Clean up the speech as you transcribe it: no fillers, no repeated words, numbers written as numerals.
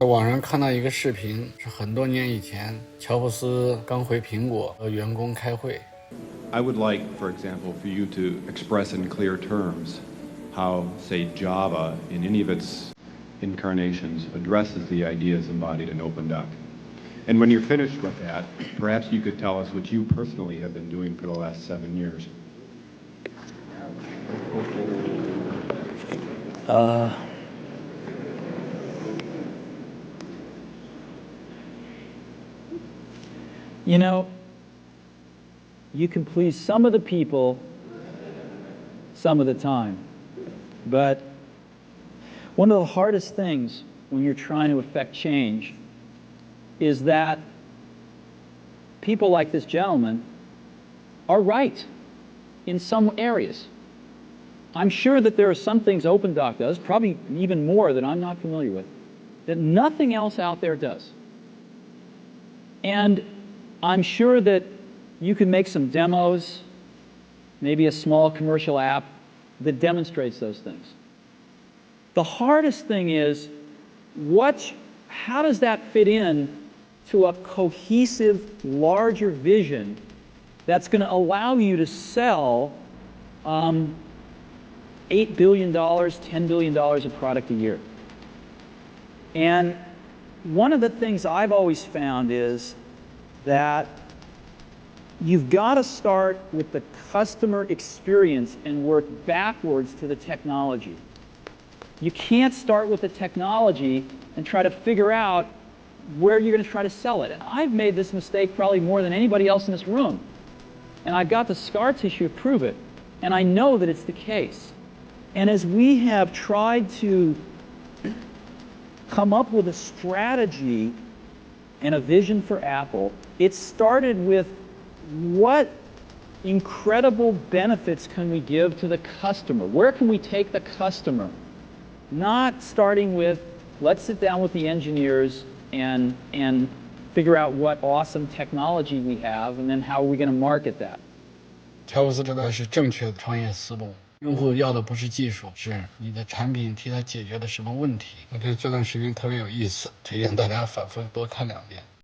网上看到一个视频，是很多年以前，乔布斯刚回苹果和员工开会。I would like, for example, for you to express in clear terms how, say, Java, in any of its incarnations, addresses the ideas embodied in OpenDoc. And when you're finished with that, perhaps you could tell us what you personally have been doing for the last 7 years. You know, you can please some of the people some of the time, but one of the hardest things when you're trying to affect change is that people like this gentleman are right in some areas. I'm sure that there are some things OpenDoc does, probably even more that I'm not familiar with, that nothing else out there does. And I'm sure that you can make some demos, maybe a small commercial app that demonstrates those things. The hardest thing is, how does that fit in to a cohesive, larger vision that's going to allow you to sell $8 billion, $10 billion of product a year? And one of the things I've always found is that you've got to start with the customer experience and work backwards to the technology. You can't start with the technology and try to figure out where you're going to try to sell it. And I've made this mistake probably more than anybody else in this room. And I've got the scar tissue to prove it. And I know that it's the case. And as we have tried to come up with a strategy and a vision for Apple, it started with what incredible benefits can we give to the customer? Where can we take the customer? Not starting with, let's sit down with the engineers and figure out what awesome technology we have, and then how are we going to market that? 乔布斯这个是正确的创业思路。用户要的不是技术，是你的产品替他解决了什么问题。我觉得这段视频特别有意思，推荐大家反复多看2遍。